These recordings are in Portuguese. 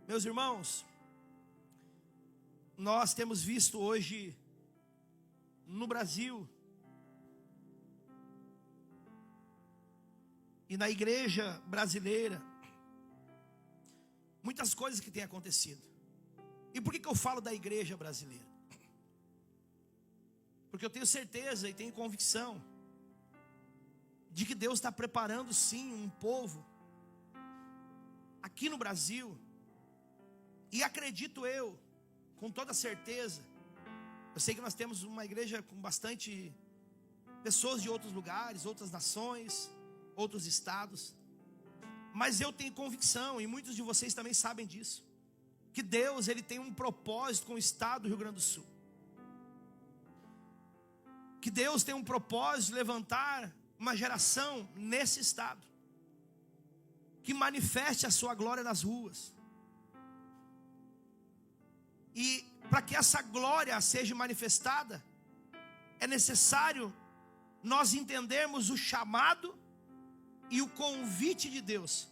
Meus irmãos, nós temos visto hoje no Brasil e na igreja brasileira muitas coisas que têm acontecido. E por que eu falo da igreja brasileira? Porque eu tenho certeza e tenho convicção de que Deus está preparando sim um povo aqui no Brasil. E acredito eu, com toda certeza, eu sei que nós temos uma igreja com bastante pessoas de outros lugares, outras nações, outros estados, mas eu tenho convicção, e muitos de vocês também sabem disso, que Deus ele tem um propósito com o estado do Rio Grande do Sul. Que Deus tem um propósito de levantar uma geração nesse estado, que manifeste a sua glória nas ruas. E para que essa glória seja manifestada, é necessário nós entendermos o chamado e o convite de Deus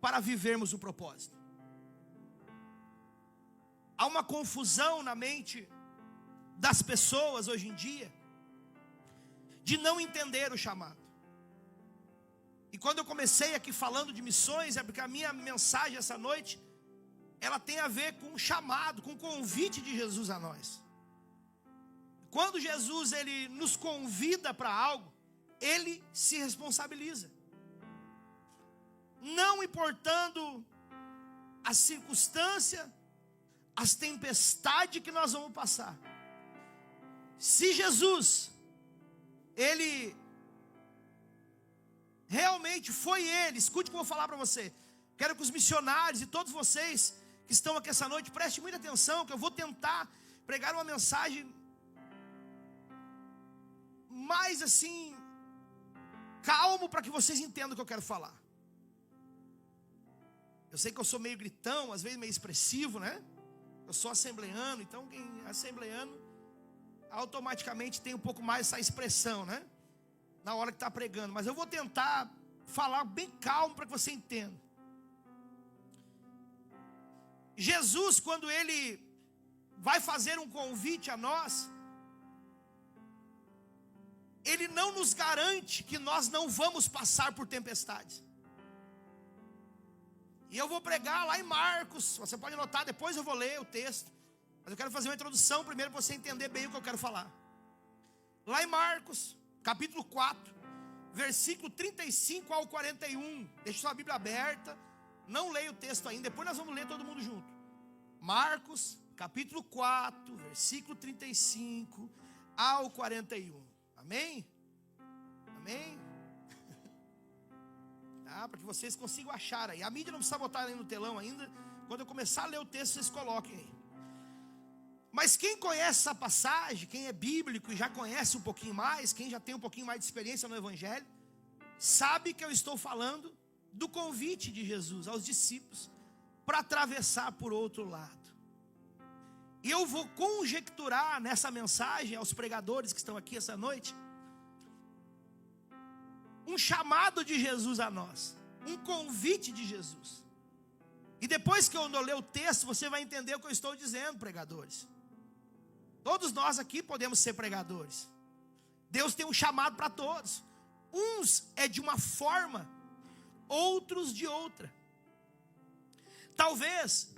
para vivermos o propósito. Há uma confusão na mente das pessoas hoje em dia de não entender o chamado. E quando eu comecei aqui falando de missões, é porque a minha mensagem essa noite ela tem a ver com o chamado, com o convite de Jesus a nós. Quando Jesus ele nos convida para algo, ele se responsabiliza. Não importando a circunstância, as tempestades que nós vamos passar. Se Jesus, ele realmente foi ele, escute o que eu vou falar para você. Quero que os missionários e todos vocês que estão aqui essa noite, preste muita atenção, que eu vou tentar pregar uma mensagem mais assim, calmo, para que vocês entendam o que eu quero falar. Eu sei que eu sou meio gritão, às vezes meio expressivo, né? Eu sou assembleano, então quem é assembleano automaticamente tem um pouco mais essa expressão, né? Na hora que está pregando, mas eu vou tentar falar bem calmo para que você entenda. Jesus, quando ele vai fazer um convite a nós, ele não nos garante que nós não vamos passar por tempestades. E eu vou pregar lá em Marcos, você pode anotar, depois eu vou ler o texto, mas eu quero fazer uma introdução primeiro para você entender bem o que eu quero falar. Lá em Marcos, capítulo 4, versículo 35 ao 41, deixa sua Bíblia aberta. Não leia o texto ainda, depois nós vamos ler todo mundo junto. Marcos, capítulo 4, versículo 35 ao 41. Amém? Amém? Tá? Para que vocês consigam achar aí. A mídia não precisa botar aí no telão ainda. Quando eu começar a ler o texto, vocês coloquem aí. Mas quem conhece essa passagem, quem é bíblico e já conhece um pouquinho mais, quem já tem um pouquinho mais de experiência no Evangelho, sabe que eu estou falando do convite de Jesus aos discípulos para atravessar por outro lado. E eu vou conjecturar nessa mensagem aos pregadores que estão aqui essa noite um chamado de Jesus a nós, um convite de Jesus. E depois que eu ler o texto, você vai entender o que eu estou dizendo, pregadores. Todos nós aqui podemos ser pregadores. Deus tem um chamado para todos. Uns é de uma forma, outros de outra. Talvez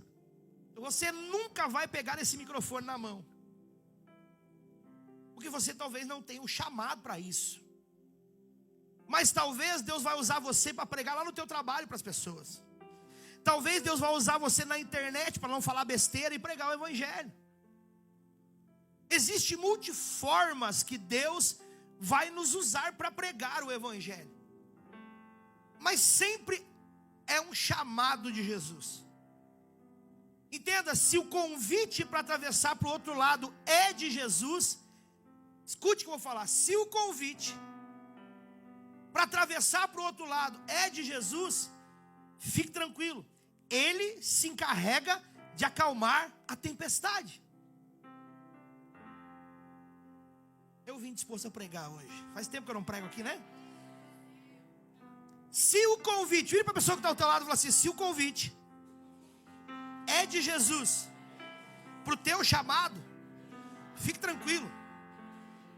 você nunca vai pegar esse microfone na mão, porque você talvez não tenha um chamado para isso. Mas talvez Deus vai usar você para pregar lá no teu trabalho para as pessoas. Talvez Deus vai usar você na internet para não falar besteira e pregar o Evangelho. Existem multiformas que Deus vai nos usar para pregar o Evangelho. Mas sempre é um chamado de Jesus. Entenda, se o convite para atravessar para o outro lado é de Jesus, escute o que eu vou falar. Se o convite para atravessar para o outro lado é de Jesus, fique tranquilo. Ele se encarrega de acalmar a tempestade. Eu vim disposto a pregar hoje. Faz tempo que eu não prego aqui, né? Se o convite, vira para a pessoa que está ao teu lado e fala assim: se o convite pede Jesus para o teu chamado, fique tranquilo,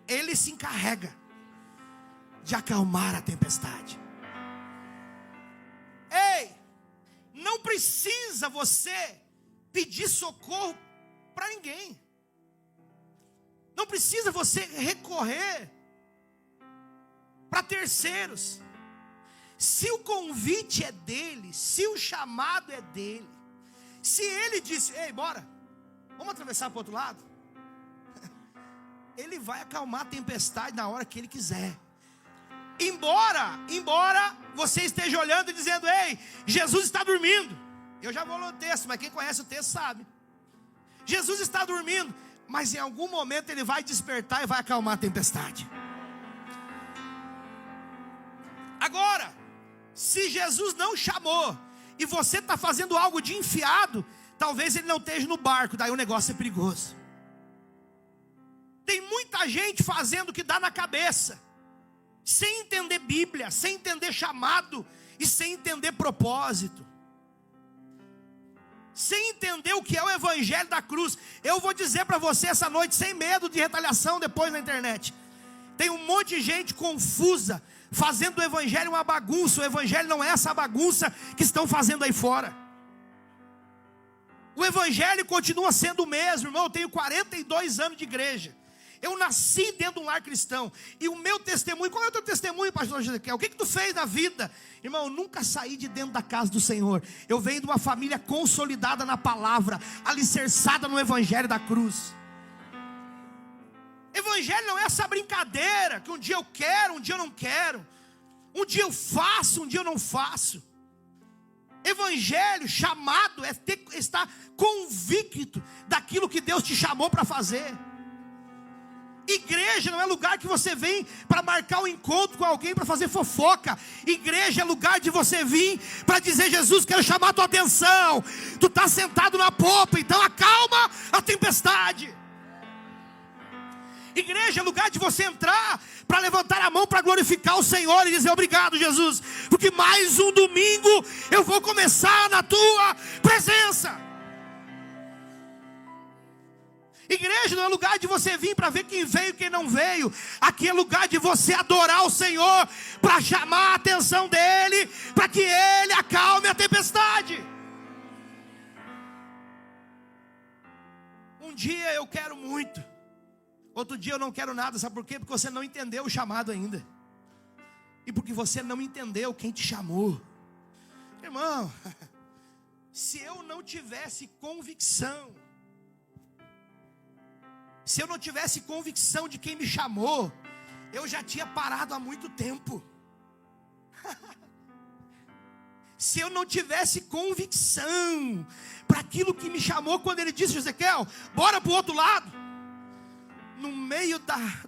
Ele se encarrega de acalmar a tempestade. Ei, não precisa você pedir socorro para ninguém. Não precisa você recorrer para terceiros. Se o convite é dele, se o chamado é dele, se ele disse, ei, bora, vamos atravessar para o outro lado, ele vai acalmar a tempestade na hora que ele quiser. Embora você esteja olhando e dizendo, ei, Jesus está dormindo. Eu já vou no texto, mas quem conhece o texto sabe. Jesus está dormindo, mas em algum momento ele vai despertar e vai acalmar a tempestade. Agora, se Jesus não chamou e você está fazendo algo de enfiado, talvez ele não esteja no barco, daí o negócio é perigoso. Tem muita gente fazendo o que dá na cabeça, sem entender Bíblia, sem entender chamado e sem entender propósito, sem entender o que é o evangelho da cruz. Eu vou dizer para você essa noite, sem medo de retaliação depois na internet, tem um monte de gente confusa, fazendo o evangelho uma bagunça. O evangelho não é essa bagunça que estão fazendo aí fora. O evangelho continua sendo o mesmo, irmão. Eu tenho 42 anos de igreja. Eu nasci dentro de um lar cristão. E o meu testemunho, qual é o teu testemunho, pastor Ezequiel? O que tu fez na vida? Irmão, eu nunca saí de dentro da casa do Senhor. Eu venho de uma família consolidada na palavra, alicerçada no evangelho da cruz. Evangelho não é essa brincadeira, que um dia eu quero, um dia eu não quero. Um dia eu faço, um dia eu não faço. Evangelho, chamado, é estar convicto daquilo que Deus te chamou para fazer. Igreja não é lugar que você vem para marcar um encontro com alguém, para fazer fofoca. Igreja é lugar de você vir para dizer, Jesus, quero chamar a tua atenção. Tu está sentado na popa, então acalma a tempestade. Igreja é lugar de você entrar para levantar a mão para glorificar o Senhor e dizer, obrigado, Jesus, porque mais um domingo eu vou começar na tua presença. Igreja não é lugar de você vir para ver quem veio e quem não veio. Aqui é lugar de você adorar o Senhor, para chamar a atenção dEle, para que Ele acalme a tempestade. Um dia eu quero muito, outro dia eu não quero nada. Sabe por quê? Porque você não entendeu o chamado ainda. E porque você não entendeu quem te chamou. Irmão, se eu não tivesse convicção, se eu não tivesse convicção de quem me chamou, eu já tinha parado há muito tempo. Se eu não tivesse convicção para aquilo que me chamou, quando ele disse, Ezequiel, bora para o outro lado. No meio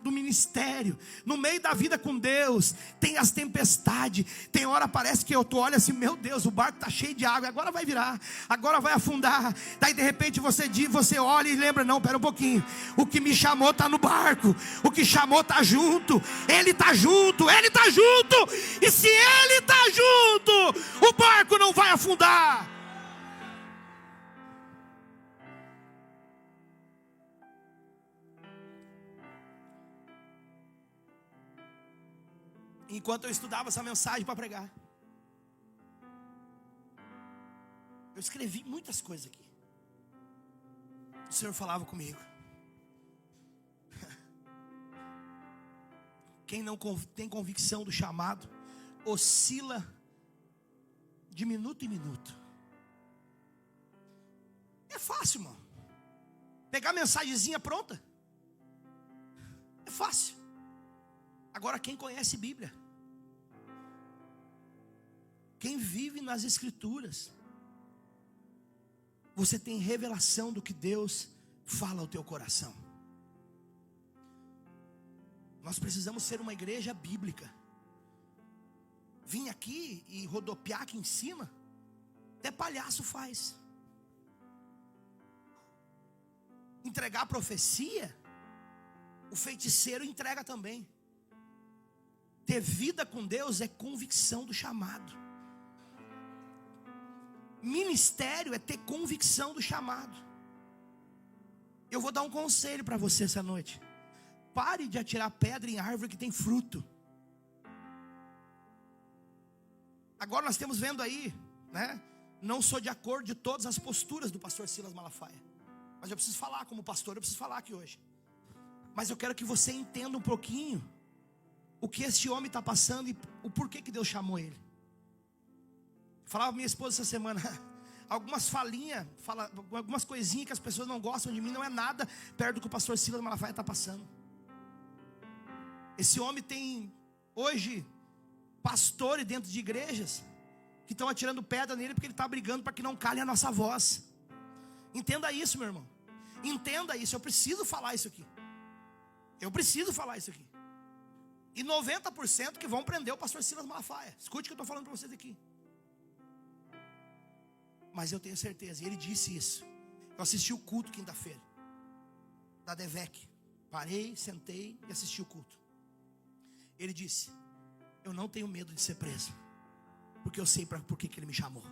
do ministério, no meio da vida com Deus, tem as tempestades. Tem hora parece que eu olho assim, meu Deus, o barco está cheio de água, agora vai virar, agora vai afundar. Daí de repente você olha e lembra, não, pera um pouquinho, o que me chamou está no barco, o que chamou está junto, Ele está junto, Ele está junto. E se Ele está junto, o barco não vai afundar. Enquanto eu estudava essa mensagem para pregar, eu escrevi muitas coisas aqui. O Senhor falava comigo. Quem não tem convicção do chamado, oscila de minuto em minuto. É fácil, irmão. Pegar a mensagenzinha pronta. É fácil. Agora quem conhece Bíblia, quem vive nas Escrituras, você tem revelação do que Deus fala ao teu coração. Nós precisamos ser uma igreja bíblica. Vim aqui e rodopiar aqui em cima, até palhaço faz. Entregar profecia, o feiticeiro entrega também. Ter vida com Deus é convicção do chamado. Ministério é ter convicção do chamado. Eu vou dar um conselho para você essa noite. Pare de atirar pedra em árvore que tem fruto. Agora nós estamos vendo aí, né? Não sou de acordo de todas as posturas do pastor Silas Malafaia, mas eu preciso falar como pastor, eu preciso falar aqui hoje. Mas eu quero que você entenda um pouquinho o que esse homem está passando e o porquê que Deus chamou ele. Falava com minha esposa essa semana, algumas falinhas, algumas coisinhas que as pessoas não gostam de mim, não é nada perto do que o pastor Silas Malafaia está passando. Esse homem tem hoje pastores dentro de igrejas que estão atirando pedra nele porque ele está brigando para que não cale a nossa voz. Entenda isso, meu irmão. Entenda isso. Eu preciso falar isso aqui. Eu preciso falar isso aqui. E 90% que vão prender o pastor Silas Malafaia. Escute o que eu estou falando para vocês aqui. Mas eu tenho certeza, e ele disse isso. Eu assisti o culto quinta-feira da DEVEC. Parei, sentei e assisti o culto. Ele disse: eu não tenho medo de ser preso, porque eu sei por que ele me chamou.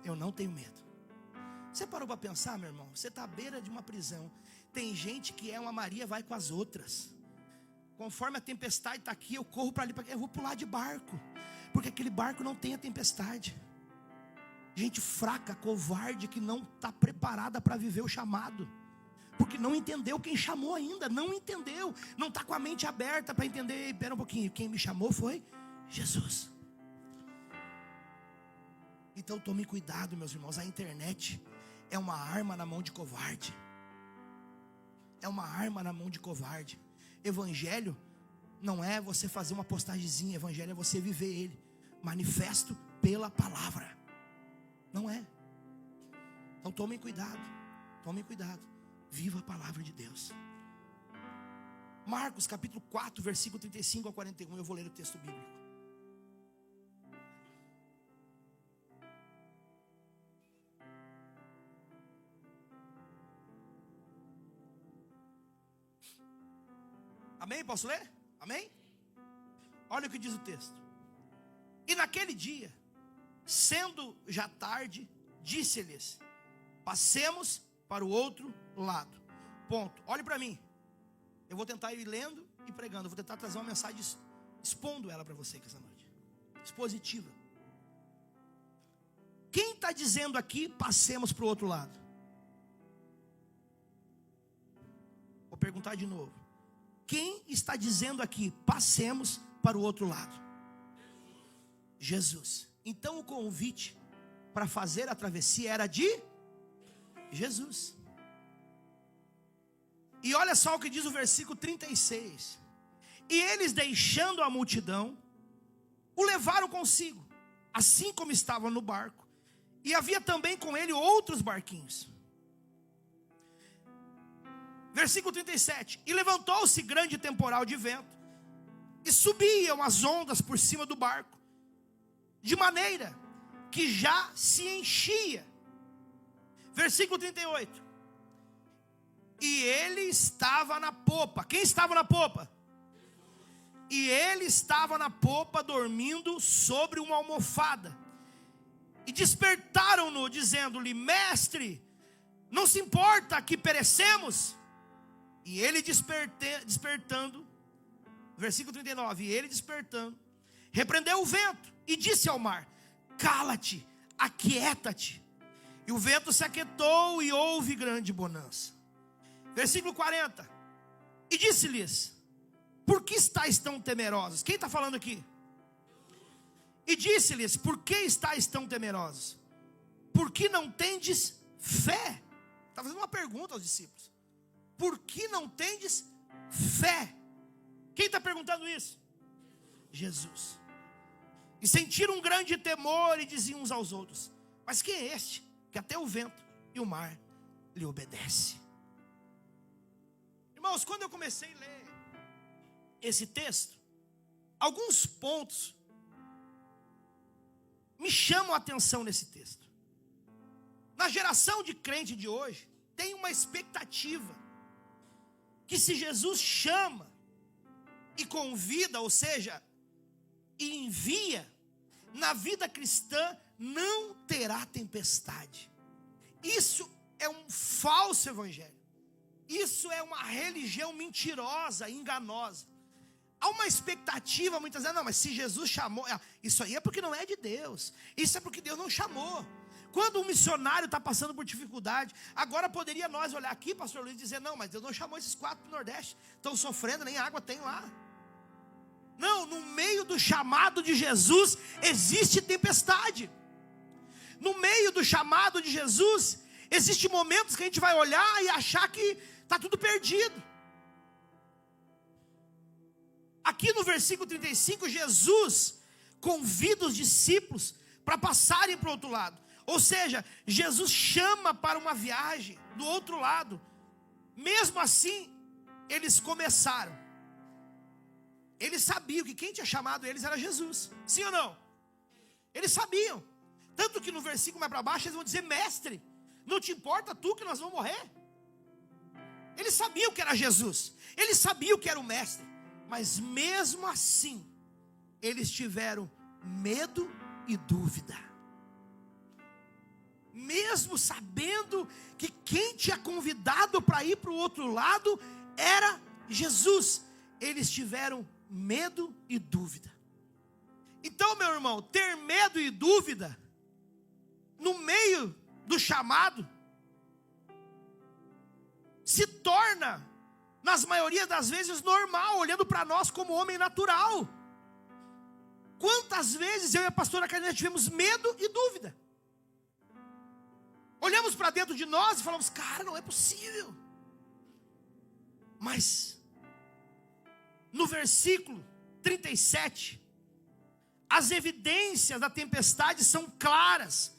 Eu não tenho medo. Você parou para pensar, meu irmão? Você está à beira de uma prisão. Tem gente que é uma Maria, vai com as outras. Conforme a tempestade está aqui, eu corro para ali, eu vou pular de barco, porque aquele barco não tem a tempestade. Gente fraca, covarde, que não está preparada para viver o chamado, porque não entendeu quem chamou ainda, não entendeu, não está com a mente aberta para entender. Espera um pouquinho, quem me chamou foi Jesus. Então tome cuidado, meus irmãos. A internet é uma arma na mão de covarde. É uma arma na mão de covarde. Evangelho não é você fazer uma postagemzinha. Evangelho é você viver ele, manifesto pela palavra. Não é. Então tomem cuidado. Tomem cuidado. Viva a palavra de Deus. Marcos capítulo 4, versículo 35 a 41. Eu vou ler o texto bíblico. Amém? Posso ler? Amém? Olha o que diz o texto. E naquele dia, sendo já tarde, disse-lhes: passemos para o outro lado. Ponto. Olhe para mim. Eu vou tentar ir lendo e pregando. Eu vou tentar trazer uma mensagem expondo ela para você essa noite. Expositiva. Quem está dizendo aqui, passemos para o outro lado? Vou perguntar de novo. Quem está dizendo aqui, passemos para o outro lado? Jesus. Então o convite para fazer a travessia era de Jesus. E olha só o que diz o versículo 36. E eles, deixando a multidão, o levaram consigo, assim como estavam no barco. E havia também com ele outros barquinhos. Versículo 37. E levantou-se grande temporal de vento, e subiam as ondas por cima do barco, de maneira que já se enchia. Versículo 38. E ele estava na popa. Quem estava na popa? E ele estava na popa, dormindo sobre uma almofada. E despertaram-no, dizendo-lhe: mestre, não se importa que perecemos? E ele despertando, versículo 39, e ele despertando, repreendeu o vento e disse ao mar: cala-te, aquieta-te. E o vento se aquietou e houve grande bonança. Versículo 40, e disse-lhes: por que estáis tão temerosos? Quem está falando aqui? E disse-lhes: por que estáis tão temerosos? Por que não tendes fé? Está fazendo uma pergunta aos discípulos. Por que não tendes fé? Quem está perguntando isso? Jesus. E sentiram um grande temor e diziam uns aos outros: mas quem é este, que até o vento e o mar lhe obedece? Irmãos, quando eu comecei a ler esse texto, alguns pontos me chamam a atenção nesse texto. Na geração de crente de hoje, tem uma expectativa que se Jesus chama e convida, ou seja, e envia, na vida cristã não terá tempestade. Isso é um falso evangelho. Isso é uma religião mentirosa, enganosa. Há uma expectativa muitas vezes, não, mas se Jesus chamou, isso aí é porque não é de Deus. Isso é porque Deus não chamou. Quando um missionário está passando por dificuldade, agora poderia nós olhar aqui, pastor Luiz, e dizer, não, mas Deus não chamou esses 4 para o Nordeste, estão sofrendo, nem água tem lá. Não, no meio do chamado de Jesus, existe tempestade. No meio do chamado de Jesus, existem momentos que a gente vai olhar e achar que está tudo perdido. Aqui no versículo 35, Jesus convida os discípulos para passarem para o outro lado. Ou seja, Jesus chama para uma viagem do outro lado. Mesmo assim, eles começaram. Eles sabiam que quem tinha chamado eles era Jesus. Sim ou não? Eles sabiam. Tanto que no versículo mais para baixo eles vão dizer, mestre, não te importa tu que nós vamos morrer? Eles sabiam que era Jesus. Eles sabiam que era o mestre. Mas mesmo assim, eles tiveram medo e dúvida. Mesmo sabendo que quem tinha convidado para ir para o outro lado era Jesus, eles tiveram medo e dúvida. Então, meu irmão, ter medo e dúvida no meio do chamado se torna, nas maioria das vezes, normal, olhando para nós como homem natural. Quantas vezes eu e a pastora Karina tivemos medo e dúvida? Olhamos para dentro de nós e falamos, cara, não é possível. Mas, no versículo 37, as evidências da tempestade são claras.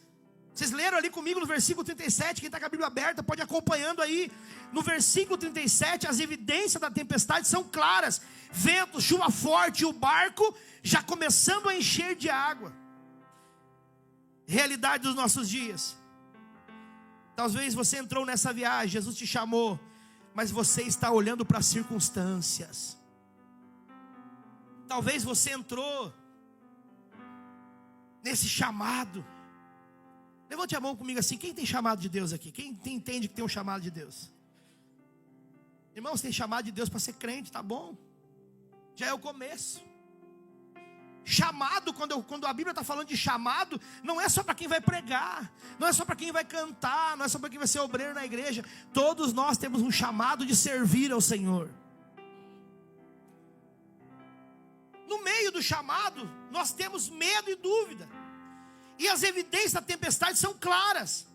Vocês leram ali comigo no versículo 37, quem está com a Bíblia aberta pode ir acompanhando aí. No versículo 37, as evidências da tempestade são claras. Vento, chuva forte e o barco já começando a encher de água. Realidade dos nossos dias. Talvez você entrou nessa viagem, Jesus te chamou, mas você está olhando para as circunstâncias. Talvez você entrou nesse chamado. Levante a mão comigo assim, quem tem chamado de Deus aqui? Quem entende que tem um chamado de Deus? Irmãos, tem chamado de Deus para ser crente, tá bom? Já é o começo. Chamado, quando a Bíblia está falando de chamado, não é só para quem vai pregar, não é só para quem vai cantar, não é só para quem vai ser obreiro na igreja. Todos nós temos um chamado de servir ao Senhor. No meio do chamado, nós temos medo e dúvida. E as evidências da tempestade são claras.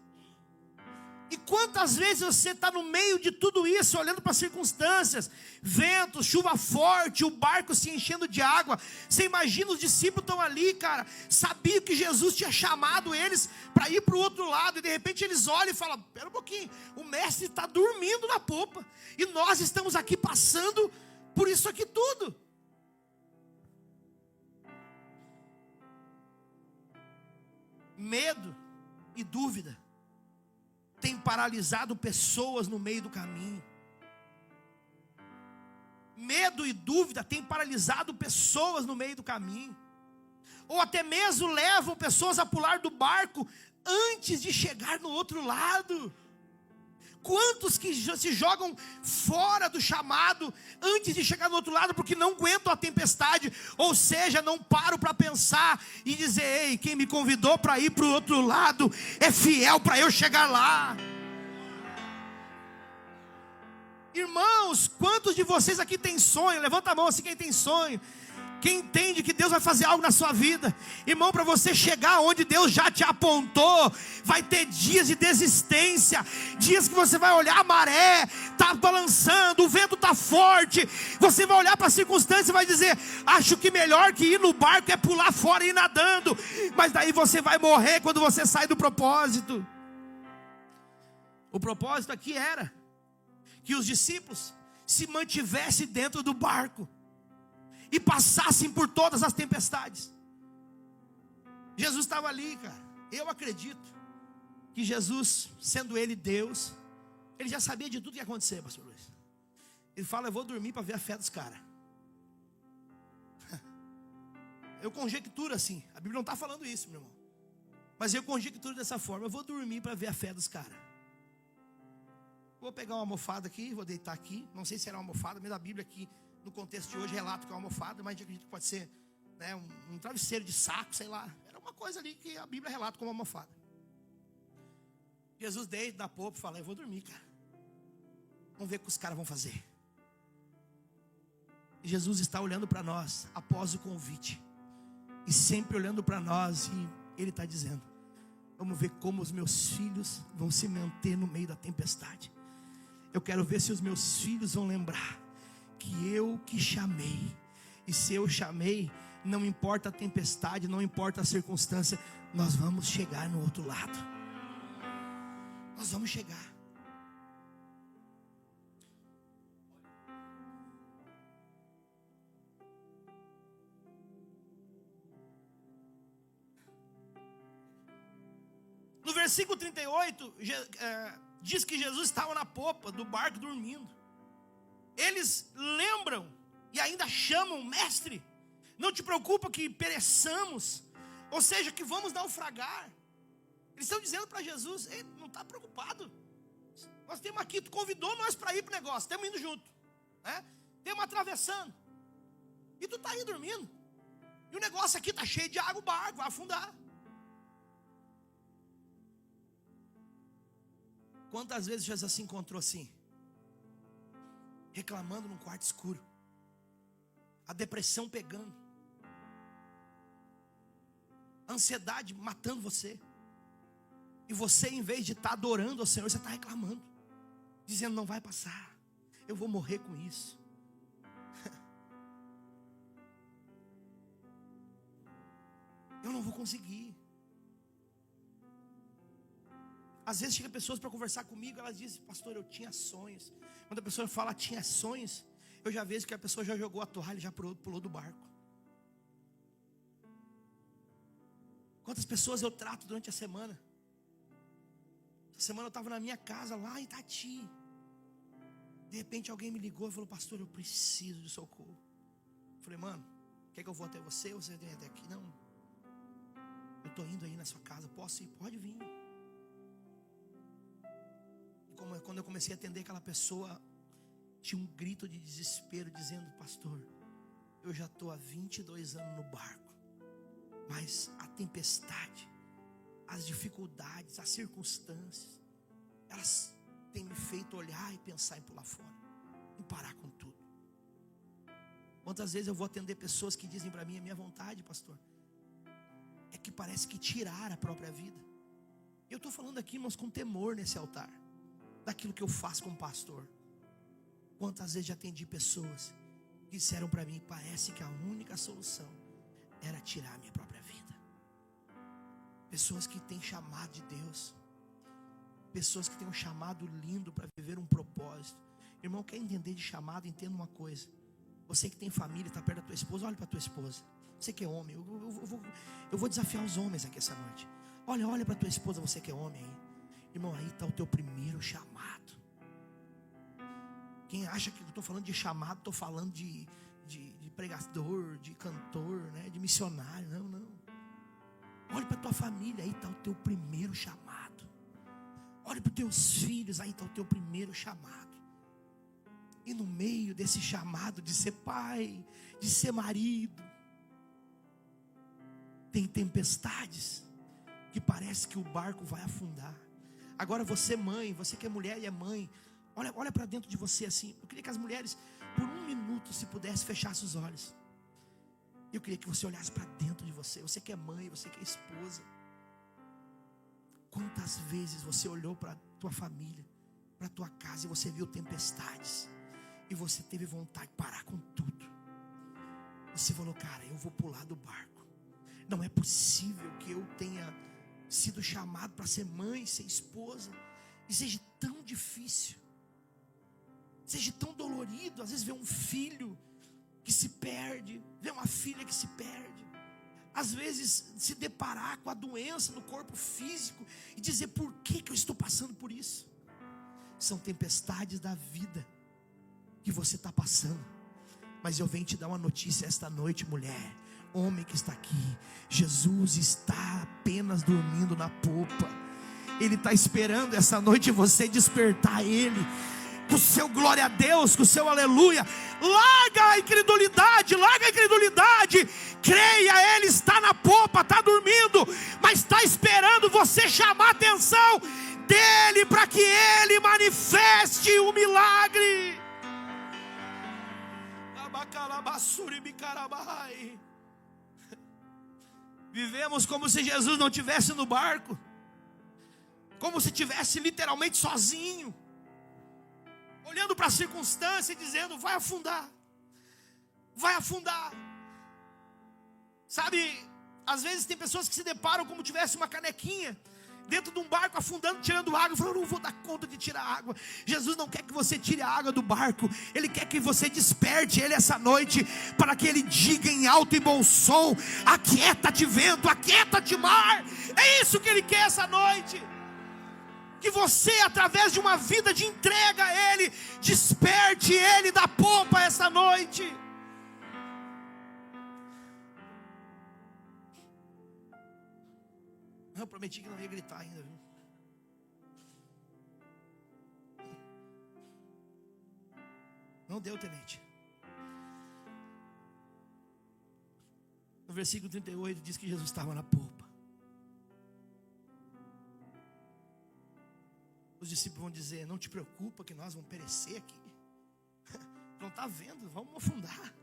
E quantas vezes você está no meio de tudo isso, olhando para as circunstâncias, ventos, chuva forte, o barco se enchendo de água. Você imagina os discípulos estão ali, cara, sabiam que Jesus tinha chamado eles para ir para o outro lado, e de repente eles olham e falam, espera um pouquinho, o mestre está dormindo na popa, e nós estamos aqui passando por isso aqui tudo. Medo e dúvida tem paralisado pessoas no meio do caminho. Medo e dúvida tem paralisado pessoas no meio do caminho. Ou até mesmo levam pessoas a pular do barco antes de chegar no outro lado. Quantos que se jogam fora do chamado antes de chegar no outro lado porque não aguentam a tempestade, ou seja, não param para pensar e dizer, ei, quem me convidou para ir para o outro lado é fiel para eu chegar lá. Irmãos, quantos de vocês aqui tem sonho? Levanta a mão assim, quem tem sonho. Quem entende que Deus vai fazer algo na sua vida. Irmão, para você chegar onde Deus já te apontou, vai ter dias de desistência, dias que você vai olhar a maré, está balançando, o vento está forte, você vai olhar para a circunstância e vai dizer, acho que melhor que ir no barco é pular fora e ir nadando, mas daí você vai morrer quando você sai do propósito. O propósito aqui era que os discípulos se mantivessem dentro do barco e passassem por todas as tempestades. Jesus estava ali, cara. Eu acredito que Jesus, sendo Ele Deus, Ele já sabia de tudo que ia acontecer, pastor Luiz. Ele fala, eu vou dormir para ver a fé dos caras. Eu conjecturo assim, a Bíblia não está falando isso, meu irmão. Mas eu conjecturo dessa forma: eu vou dormir para ver a fé dos caras. Vou pegar uma almofada aqui, vou deitar aqui. Não sei se era uma almofada, mas a Bíblia aqui, no contexto de hoje, relata que é uma almofada, mas eu acredito que pode ser, né, um travesseiro de saco, sei lá. Era uma coisa ali que a Bíblia relata como uma almofada. Jesus deita, dá popa e fala: eu vou dormir, cara. Vamos ver o que os caras vão fazer. E Jesus está olhando para nós após o convite. E sempre olhando para nós, e Ele está dizendo: vamos ver como os meus filhos vão se manter no meio da tempestade. Eu quero ver se os meus filhos vão lembrar que eu que chamei. E se eu chamei, não importa a tempestade, não importa a circunstância, nós vamos chegar no outro lado. Nós vamos chegar. No versículo 38, diz que Jesus estava na popa do barco dormindo. Eles lembram e ainda chamam: mestre, não te preocupa que pereçamos, ou seja, que vamos naufragar. Eles estão dizendo para Jesus: ei, não está preocupado, nós temos aqui, tu convidou nós para ir para o negócio, estamos indo junto, né? Estamos atravessando, e tu está aí dormindo, e o negócio aqui está cheio de água, o barco vai afundar. Quantas vezes Jesus se encontrou assim, reclamando num quarto escuro, a depressão pegando, a ansiedade matando você, e você, em vez de estar adorando ao Senhor, você está reclamando, dizendo: não vai passar, eu vou morrer com isso. Eu não vou conseguir. Às vezes chega pessoas para conversar comigo, elas dizem: pastor, eu tinha sonhos. Quando a pessoa fala tinha sonhos, eu já vejo que a pessoa já jogou a toalha, já pulou do barco. Quantas pessoas eu trato durante a semana? Essa semana eu estava na minha casa, lá em Itati. De repente alguém me ligou e falou: pastor, eu preciso de socorro. Eu falei: mano, quer que eu vou até você ou você vem até aqui? Não, eu estou indo aí na sua casa, posso ir? Pode vir. Quando eu comecei a atender aquela pessoa, tinha um grito de desespero, dizendo: pastor, eu já estou há 22 anos no barco, mas a tempestade, as dificuldades, as circunstâncias, elas têm me feito olhar e pensar em pular fora, em parar com tudo. Quantas vezes eu vou atender pessoas que dizem para mim: a minha vontade, pastor, é que parece que tirar a própria vida. Eu estou falando aqui, irmãos, com temor nesse altar, daquilo que eu faço como pastor. Quantas vezes já atendi pessoas que disseram para mim: parece que a única solução era tirar a minha própria vida. Pessoas que têm chamado de Deus, pessoas que têm um chamado lindo para viver um propósito. Irmão, quer entender de chamado? Entenda uma coisa: você que tem família, está perto da tua esposa, olha para a tua esposa. Você que é homem, eu vou desafiar os homens aqui essa noite. Olha para a tua esposa, você que é homem aí. Irmão, aí está o teu primeiro chamado. Quem acha que eu estou falando de chamado, estou falando de pregador, de cantor, né, de missionário. Não. Olha para a tua família, aí está o teu primeiro chamado. Olha para os teus filhos, aí está o teu primeiro chamado. E no meio desse chamado de ser pai, de ser marido, tem tempestades que parece que o barco vai afundar. Agora você, mãe, você que é mulher e é mãe, olha para dentro de você assim. Eu queria que as mulheres, por um minuto, se pudesse, fechassem os olhos. Eu queria que você olhasse para dentro de você. Você que é mãe, você que é esposa. Quantas vezes você olhou para a tua família, para a tua casa, e você viu tempestades, e você teve vontade de parar com tudo. Você falou: cara, eu vou pular do barco. Não é possível que eu tenha sido chamado para ser mãe, ser esposa, e seja tão difícil, seja tão dolorido. Às vezes ver um filho que se perde, ver uma filha que se perde, às vezes se deparar com a doença no corpo físico e dizer: por que eu estou passando por isso? São tempestades da vida que você está passando. Mas eu venho te dar uma notícia esta noite, mulher. homem que está aqui, Jesus está apenas dormindo na popa. Ele está esperando essa noite você despertar Ele, com o seu glória a Deus, com o seu aleluia. Larga a incredulidade, creia, Ele está na popa, está dormindo, mas está esperando você chamar a atenção dEle, para que Ele manifeste o milagre. Vivemos como se Jesus não estivesse no barco, como se estivesse literalmente sozinho, olhando para a circunstância e dizendo: vai afundar, vai afundar. Sabe, às vezes tem pessoas que se deparam como tivesse uma canequinha dentro de um barco afundando, tirando água. Falou: eu não vou dar conta de tirar água. Jesus não quer que você tire a água do barco. Ele quer que você desperte Ele essa noite, para que Ele diga em alto e bom som: aquieta-te vento, aquieta-te mar. É isso que Ele quer essa noite. Que você, através de uma vida de entrega a Ele, desperte Ele da popa essa noite. Eu prometi que não ia gritar ainda, viu? Não deu, tenente. No versículo 38 diz que Jesus estava na popa. Os discípulos vão dizer: não te preocupa que nós vamos perecer aqui. Não está vendo? Vamos afundar.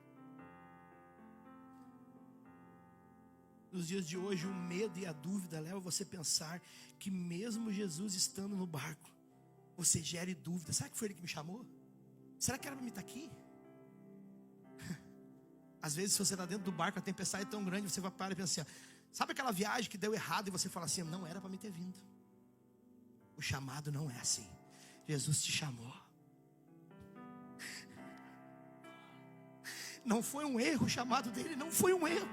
Nos dias de hoje, o medo e a dúvida levam você a pensar que mesmo Jesus estando no barco, você gere dúvida. Será que foi Ele que me chamou? Será que era para mim estar aqui? Às vezes, se você está dentro do barco, a tempestade é tão grande, você vai parar e pensar assim: sabe aquela viagem que deu errado e você fala assim: não era para mim ter vindo. O chamado não é assim. Jesus te chamou. Não foi um erro o chamado dele, não foi um erro.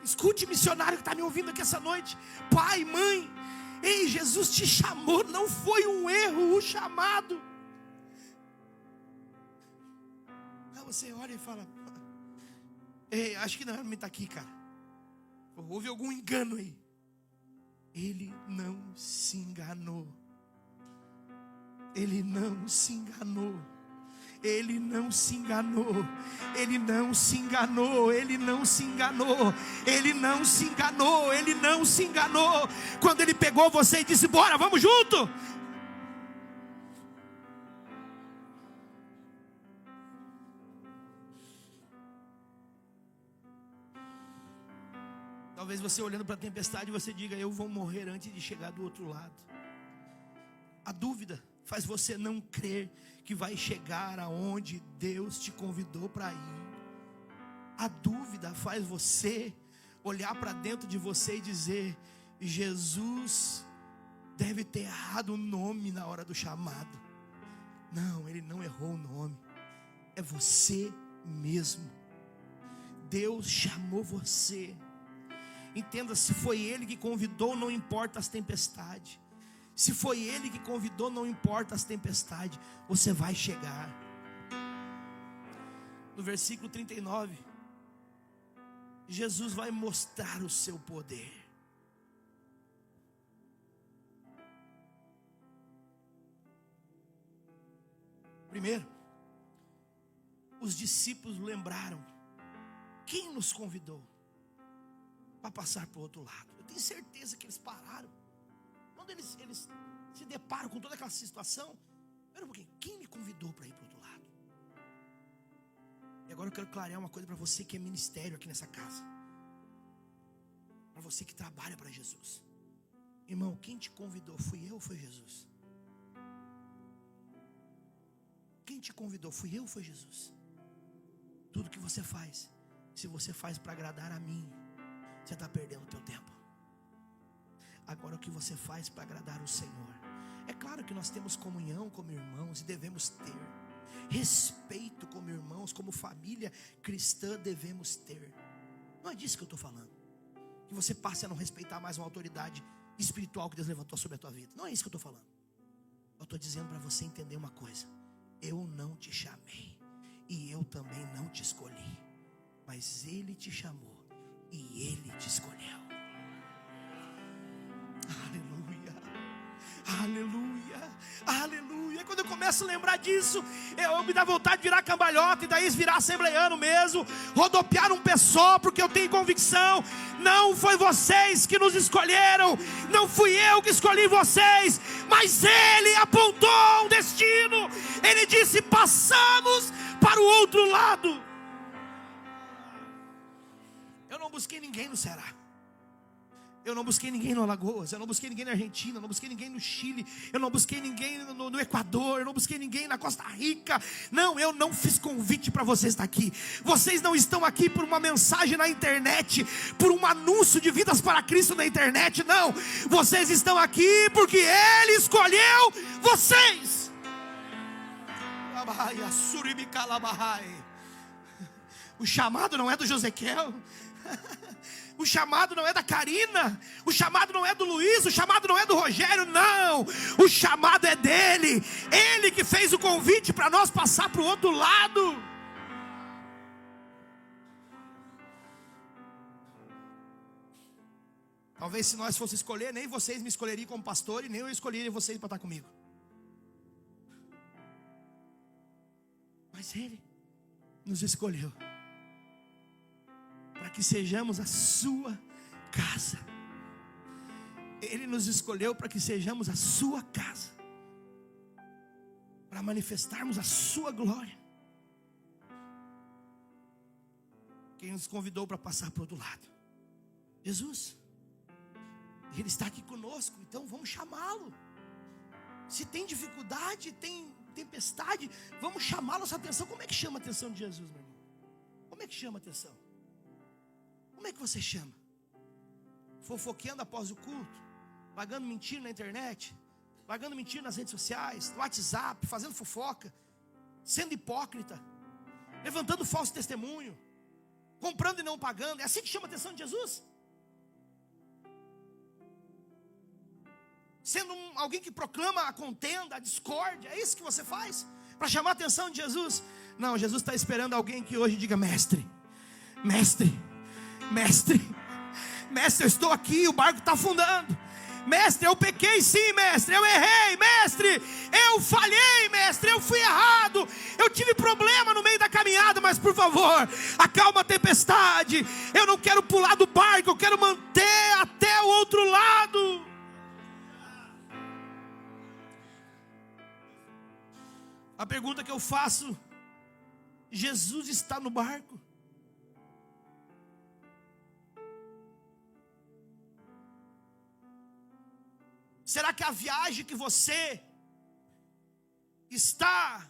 Escute, missionário que está me ouvindo aqui essa noite, pai, mãe, ei, Jesus te chamou, não foi um erro o chamado. Aí você olha e fala: ei, acho que não era para mim estar aqui, cara. Houve algum engano aí. Ele não se enganou. Ele não se enganou. Ele não se enganou. Ele não se enganou. Ele não se enganou. Ele não se enganou. Ele não se enganou. Quando Ele pegou você e disse: bora, vamos junto. Talvez você olhando para a tempestade, você diga: eu vou morrer antes de chegar do outro lado. A dúvida faz você não crer que vai chegar aonde Deus te convidou para ir. A dúvida faz você olhar para dentro de você e dizer: Jesus deve ter errado o nome na hora do chamado. Não, Ele não errou o nome. É você mesmo. Deus chamou você. Entenda, se foi Ele que convidou, não importa as tempestades. Se foi Ele que convidou, não importa as tempestades, você vai chegar. No versículo 39, Jesus vai mostrar o seu poder. Primeiro, os discípulos lembraram: quem nos convidou para passar para o outro lado? Eu tenho certeza que eles pararam. Quando eles se deparam com toda aquela situação, espera um pouquinho, quem me convidou para ir para o outro lado? E agora eu quero clarear uma coisa para você que é ministério aqui nessa casa, para você que trabalha para Jesus. Irmão, quem te convidou? Fui eu ou foi Jesus? Quem te convidou? Fui eu ou foi Jesus? Tudo que você faz, se você faz para agradar a mim, você está perdendo o teu tempo. Agora, o que você faz para agradar o Senhor? É claro que nós temos comunhão como irmãos e devemos ter. Respeito como irmãos, como família cristã devemos ter. Não é disso que eu estou falando. Que você passe a não respeitar mais uma autoridade espiritual que Deus levantou sobre a tua vida. Não é isso que eu estou falando. Eu estou dizendo para você entender uma coisa: eu não te chamei e eu também não te escolhi, mas Ele te chamou e Ele te escolheu. Aleluia, aleluia, aleluia. Quando eu começo a lembrar disso, eu me dá vontade de virar cambalhota e daí virar assembleiano mesmo, rodopiar um pé só, porque eu tenho convicção, não foi vocês que nos escolheram, não fui eu que escolhi vocês, mas Ele apontou um destino. Ele disse: passamos para o outro lado. Eu não busquei ninguém no Ceará, eu não busquei ninguém no Alagoas, eu não busquei ninguém na Argentina, eu não busquei ninguém no Chile, eu não busquei ninguém no Equador, eu não busquei ninguém na Costa Rica. Não, eu não fiz convite para vocês estar aqui. Vocês não estão aqui por uma mensagem na internet, por um anúncio de vidas para Cristo na internet. Não, vocês estão aqui porque Ele escolheu vocês. O chamado não é do Josequel, o chamado não é da Karina, o chamado não é do Luiz, o chamado não é do Rogério, não. O chamado é dele. Ele que fez o convite para nós passar para o outro lado. Talvez se nós fosse escolher, nem vocês me escolheriam como pastor, e nem eu escolheria vocês para estar comigo. Mas Ele nos escolheu para que sejamos a sua casa. Ele nos escolheu para que sejamos a sua casa, para manifestarmos a sua glória. Quem nos convidou para passar para o outro lado? Jesus. Ele está aqui conosco, então vamos chamá-lo. Se tem dificuldade, tem tempestade, vamos chamar a nossa atenção. Como é que chama a atenção de Jesus, meu irmão? Como é que chama a atenção? Como é que você chama? Fofoqueando após o culto, pagando mentira na internet, pagando mentira nas redes sociais, no WhatsApp, fazendo fofoca, sendo hipócrita, levantando falso testemunho, comprando e não pagando. É assim que chama a atenção de Jesus? Sendo alguém que proclama a contenda, a discórdia, é isso que você faz para chamar a atenção de Jesus? Não, Jesus está esperando alguém que hoje diga: mestre, mestre, mestre, mestre, eu estou aqui, o barco está afundando. Mestre, eu pequei sim, mestre, eu errei, mestre, eu falhei, mestre, eu fui errado, eu tive problema no meio da caminhada, mas por favor, acalma a tempestade. Eu não quero pular do barco, eu quero manter até o outro lado. A pergunta que eu faço: Jesus está no barco? Será que a viagem que você está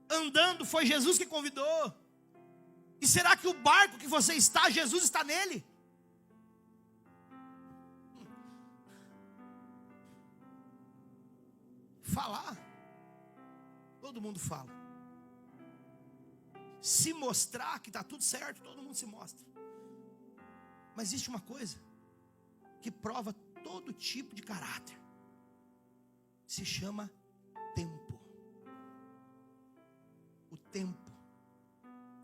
andando foi Jesus que convidou? E será que o barco que você está, Jesus está nele? Falar, todo mundo fala. Se mostrar que está tudo certo, todo mundo se mostra. Mas existe uma coisa que prova todo tipo de caráter. Se chama tempo. O tempo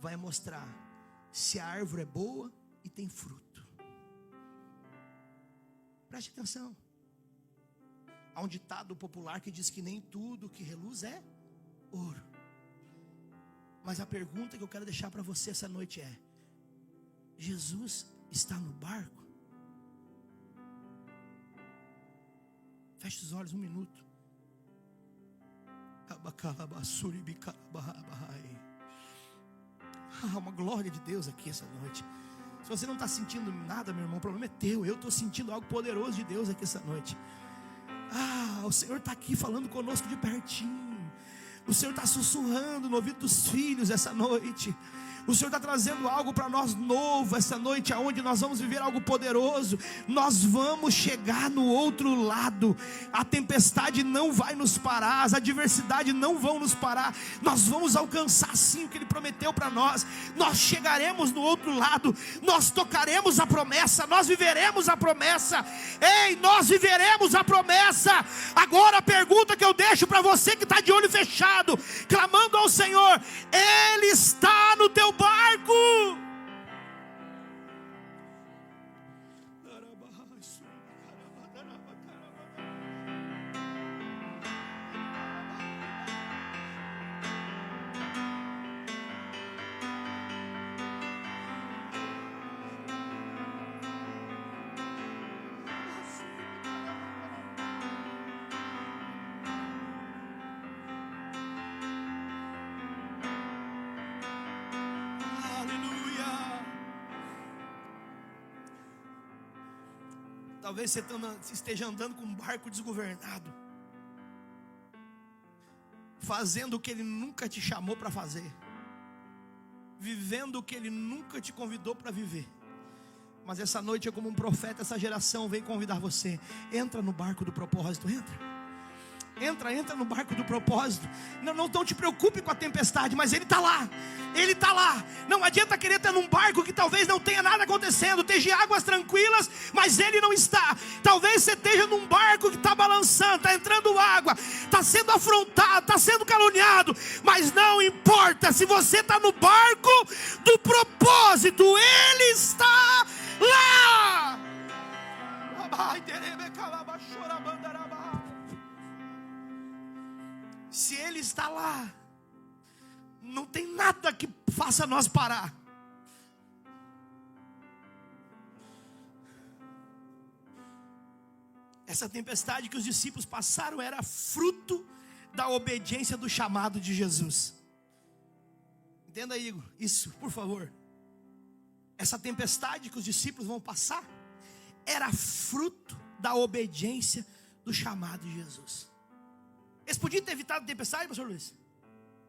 vai mostrar se a árvore é boa e tem fruto. Preste atenção. Há um ditado popular que diz que nem tudo que reluz é ouro. Mas a pergunta que eu quero deixar para você essa noite é: Jesus está no barco? Feche os olhos um minuto. Há uma glória de Deus aqui essa noite. Se você não está sentindo nada, meu irmão, o problema é teu. Eu estou sentindo algo poderoso de Deus aqui essa noite. O Senhor está aqui falando conosco de pertinho. O Senhor está sussurrando no ouvido dos filhos essa noite. O Senhor está trazendo algo para nós novo essa noite, aonde nós vamos viver algo poderoso. Nós vamos chegar no outro lado. A tempestade não vai nos parar, as adversidades não vão nos parar. Nós vamos alcançar sim o que Ele prometeu para nós. Nós chegaremos no outro lado. Nós tocaremos a promessa. Nós viveremos a promessa. Ei, nós viveremos a promessa. Agora a pergunta que eu deixo para você que está de olho fechado, clamando ao Senhor: Ele está no teu barco? Talvez você esteja andando com um barco desgovernado, fazendo o que Ele nunca te chamou para fazer, vivendo o que Ele nunca te convidou para viver. Mas essa noite, como um profeta, essa geração vem convidar você. Entra no barco do propósito, entra no barco do propósito. Não te preocupe com a tempestade, mas Ele está lá. Ele está lá. Não adianta querer estar num barco que talvez não tenha nada acontecendo, esteja águas tranquilas, mas Ele não está. Talvez você esteja num barco que está balançando, está entrando água, está sendo afrontado, está sendo caluniado, mas não importa. Se você está no barco do propósito, Ele está lá. Se Ele está lá, não tem nada que faça nós parar. Essa tempestade que os discípulos passaram era fruto da obediência do chamado de Jesus. Entenda aí, Igor, isso, por favor. Essa tempestade que os discípulos vão passar era fruto da obediência do chamado de Jesus. Eles podiam ter evitado a tempestade, pastor Luiz?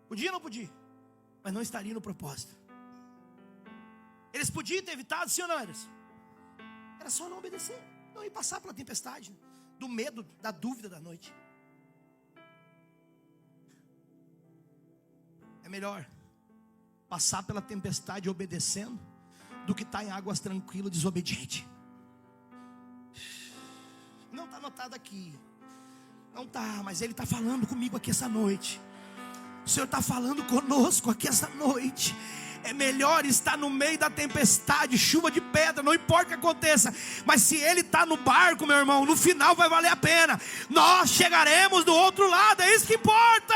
Podia ou não podia? Mas não estaria no propósito. Eles podiam ter evitado, sim ou não? Era só não obedecer, não ir passar pela tempestade, do medo, da dúvida da noite. É melhor passar pela tempestade obedecendo do que estar em águas tranquilas desobediente. Não está anotado aqui. Não está, mas Ele está falando comigo aqui essa noite. O Senhor está falando conosco aqui essa noite. É melhor estar no meio da tempestade, chuva de pedra, não importa o que aconteça. Mas se Ele está no barco, meu irmão, no final vai valer a pena. Nós chegaremos do outro lado, é isso que importa.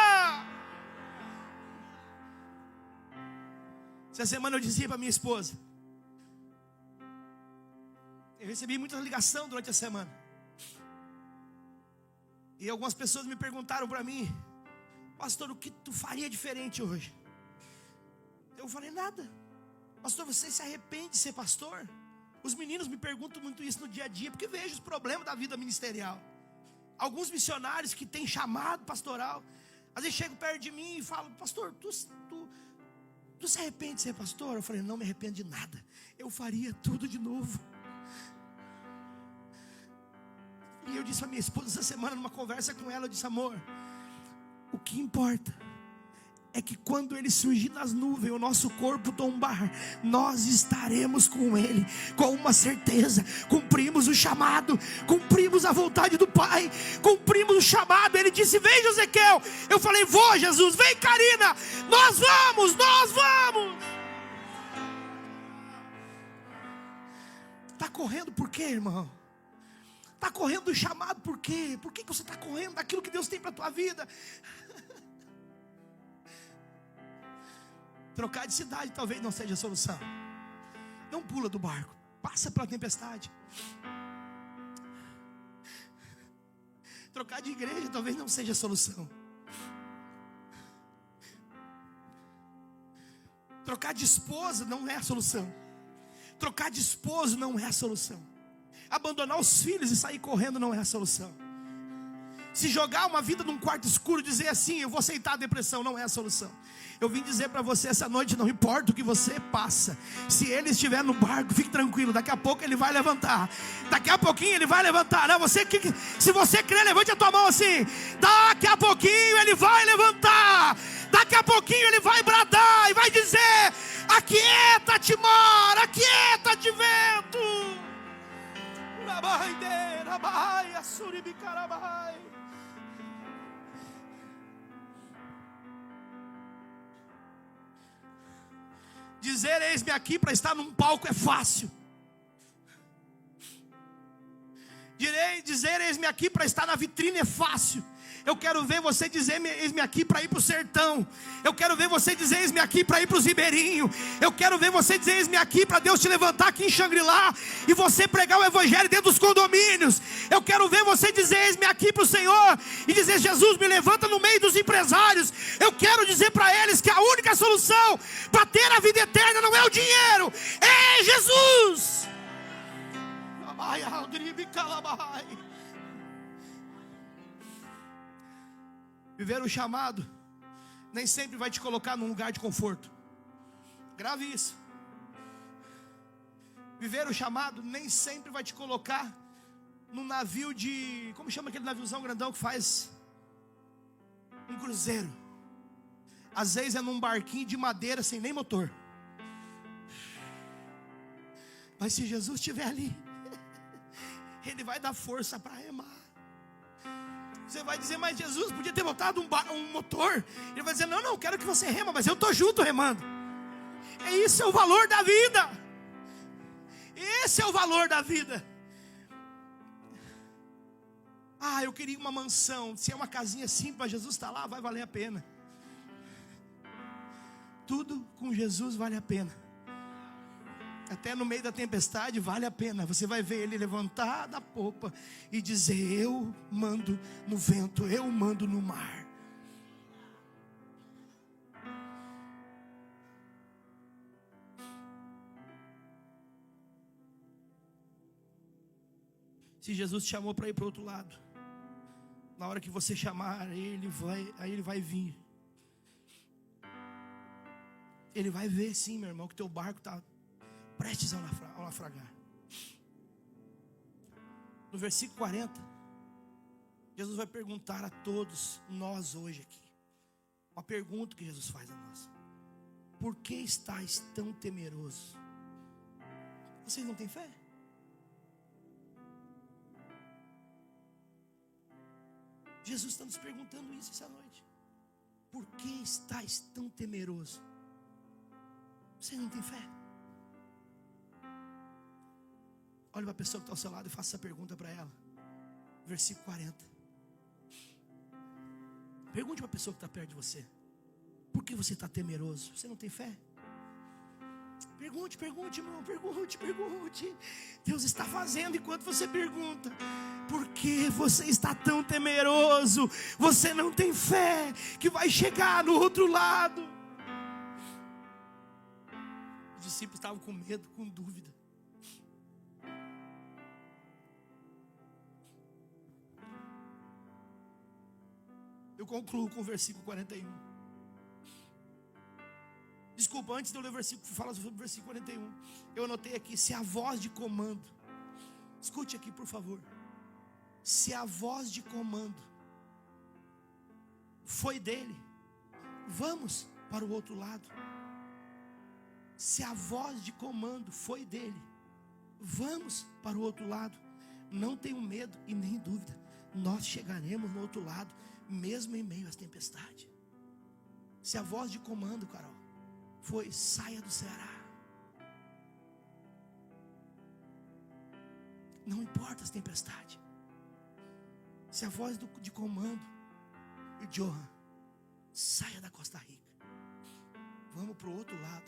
Essa semana eu dizia para minha esposa, eu recebi muita ligação durante a semana, e algumas pessoas me perguntaram para mim: pastor, o que tu faria diferente hoje? Eu falei: nada. Pastor, você se arrepende de ser pastor? Os meninos me perguntam muito isso no dia a dia, porque vejo os problemas da vida ministerial. Alguns missionários que têm chamado pastoral, às vezes chegam perto de mim e falam: pastor, tu se arrepende de ser pastor? Eu falei: não me arrependo de nada, eu faria tudo de novo. E eu disse para minha esposa essa semana, numa conversa com ela, eu disse: amor, o que importa é que quando Ele surgir nas nuvens, o nosso corpo tombar, nós estaremos com Ele, com uma certeza. Cumprimos o chamado, cumprimos a vontade do Pai, cumprimos o chamado. Ele disse: vem, Ezequiel. Eu falei: vou, Jesus. Vem, Karina. Nós vamos. Está correndo por quê, irmão? Está correndo do chamado por quê? Por que você está correndo daquilo que Deus tem para a tua vida? Trocar de cidade talvez não seja a solução. Não pula do barco, passa pela tempestade. Trocar de igreja talvez não seja a solução. Trocar de esposa não é a solução. Trocar de esposo não é a solução. Abandonar os filhos e sair correndo não é a solução. Se jogar uma vida num quarto escuro e dizer assim: eu vou aceitar a depressão, não é a solução. Eu vim dizer para você essa noite: não importa o que você passa, se Ele estiver no barco, fique tranquilo, daqui a pouco Ele vai levantar. Daqui a pouquinho Ele vai levantar. Não, se você crer, levante a tua mão assim: daqui a pouquinho Ele vai levantar. Daqui a pouquinho Ele vai bradar e vai dizer: aquieta-te, mar, aquieta-te, vento. Dizer eis-me aqui para estar num palco é fácil. Dizer eis-me aqui para estar na vitrine é fácil. Eu quero ver você dizer eis-me aqui para ir para o sertão. Eu quero ver você dizer eis-me aqui para ir para os ribeirinhos. Eu quero ver você dizer eis-me aqui para Deus te levantar aqui em Xangri-Lá e você pregar o evangelho dentro dos condomínios. Eu quero ver você dizer eis-me aqui para o Senhor e dizer: Jesus, me levanta no meio dos empresários. Eu quero dizer para eles que a única solução para ter a vida eterna não é o dinheiro, é Jesus. Ai, Aldribe Calabai. Viver o chamado nem sempre vai te colocar num lugar de conforto. Grave isso. Viver o chamado nem sempre vai te colocar num navio de... Como chama aquele naviozão grandão que faz um cruzeiro? Às vezes é num barquinho de madeira sem nem motor. Mas se Jesus estiver ali, Ele vai dar força para remar. Você vai dizer, mas Jesus podia ter botado um motor. Ele vai dizer, não, quero que você rema, mas eu estou junto remando. Esse é o valor da vida. Esse é o valor da vida. Ah, eu queria uma mansão. Se é uma casinha simples, mas Jesus está lá, vai valer a pena. Tudo com Jesus vale a pena. Até no meio da tempestade vale a pena. Você vai ver Ele levantar da popa e dizer, eu mando no vento, eu mando no mar. Se Jesus te chamou para ir para o outro lado, na hora que você chamar, aí Ele vai vir. Ele vai ver sim, meu irmão, que teu barco está prestes a naufragar. No versículo 40, Jesus vai perguntar a todos nós hoje aqui. Uma pergunta que Jesus faz a nós: por que estáis tão temerosos? Vocês não têm fé? Jesus está nos perguntando isso essa noite. Por que estáis tão temerosos? Vocês não têm fé? Olha para a pessoa que está ao seu lado e faça essa pergunta para ela. Versículo 40. Pergunte para a pessoa que está perto de você: por que você está temeroso? Você não tem fé? Pergunte, irmão, pergunte. Deus está fazendo enquanto você pergunta. Por que você está tão temeroso? Você não tem fé que vai chegar no outro lado. Os discípulos estavam com medo, com dúvida. Eu concluo com o versículo 41. Desculpa, antes de eu ler o versículo, fala sobre o versículo 41. Eu anotei aqui, se a voz de comando. Escute aqui, por favor. Se a voz de comando foi dele, vamos para o outro lado. Se a voz de comando foi dele, vamos para o outro lado. Não tenho medo e nem dúvida, nós chegaremos no outro lado, mesmo em meio às tempestades. Se a voz de comando, Carol, foi saia do Ceará, não importa as tempestades. Se a voz de comando, Johan, saia da Costa Rica, vamos para o outro lado.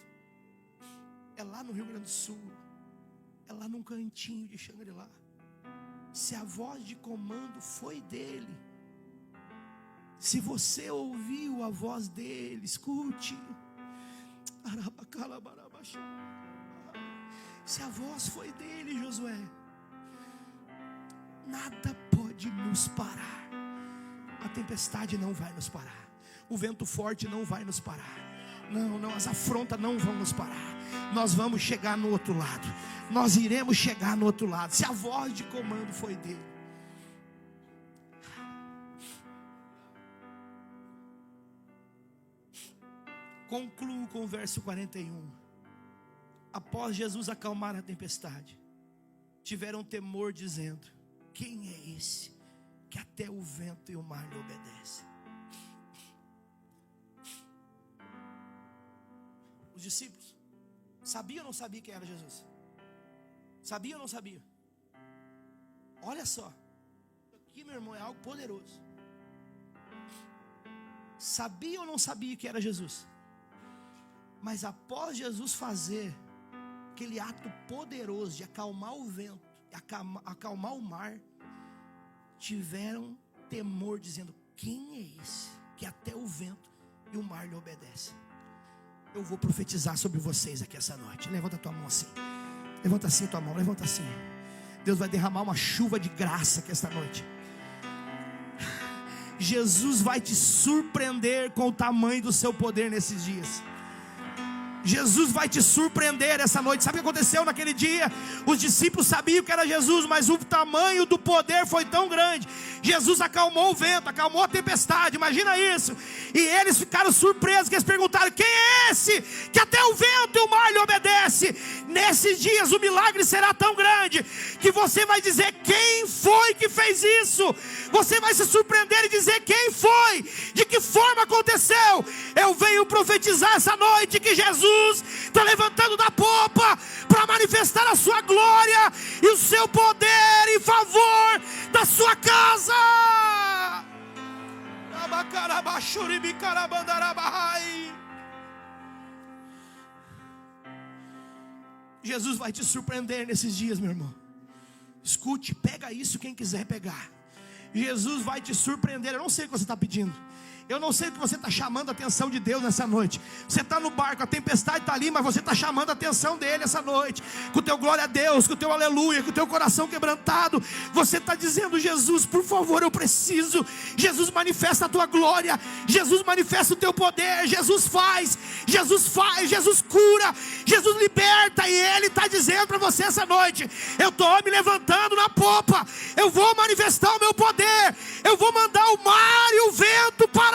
É lá no Rio Grande do Sul, é lá num cantinho de Xangri-Lá. Se a voz de comando foi dele, se você ouviu a voz dele, escute. Se a voz foi dele, Josué, nada pode nos parar. A tempestade não vai nos parar, o vento forte não vai nos parar. Não, as afrontas não vão nos parar. Nós vamos chegar no outro lado. Nós iremos chegar no outro lado. Se a voz de comando foi dele. Concluo com o verso 41. Após Jesus acalmar a tempestade, tiveram temor dizendo: quem é esse que até o vento e o mar lhe obedecem? Os discípulos sabiam ou não sabiam quem era Jesus? Sabia ou não sabia? Olha só, aqui, meu irmão, é algo poderoso. Sabia ou não sabia que era Jesus? Mas após Jesus fazer aquele ato poderoso de acalmar o vento, acalmar o mar, tiveram temor dizendo: quem é esse que até o vento e o mar lhe obedecem? Eu vou profetizar sobre vocês aqui essa noite. Levanta a tua mão assim. Levanta assim a tua mão, levanta assim. Deus vai derramar uma chuva de graça aqui esta noite. Jesus vai te surpreender com o tamanho do seu poder nesses dias. Jesus vai te surpreender essa noite. Sabe o que aconteceu naquele dia? Os discípulos sabiam que era Jesus, mas o tamanho do poder foi tão grande. Jesus acalmou o vento, acalmou a tempestade, imagina isso. E eles ficaram surpresos, que eles perguntaram: quem é esse que até o vento e o mar lhe obedece? Nesses dias o milagre será tão grande que você vai dizer: quem foi que fez isso? Você vai se surpreender e dizer: quem foi? De que forma aconteceu? Eu venho profetizar essa noite que Jesus está levantando da popa para manifestar a sua glória e o seu poder em favor da sua casa. Jesus vai te surpreender nesses dias, meu irmão. Escute, pega isso quem quiser pegar. Jesus vai te surpreender. Eu não sei o que você está pedindo. Eu não sei o que você está chamando a atenção de Deus nessa noite. Você está no barco, a tempestade está ali, mas você está chamando a atenção dele essa noite. Com o teu glória a Deus, com o teu aleluia, com o teu coração quebrantado. Você está dizendo: Jesus, por favor, eu preciso. Jesus, manifesta a tua glória. Jesus, manifesta o teu poder. Jesus faz, Jesus cura, Jesus liberta. E ele está dizendo para você essa noite: eu estou me levantando na popa. Eu vou manifestar o meu poder. Eu vou mandar o mar e o vento para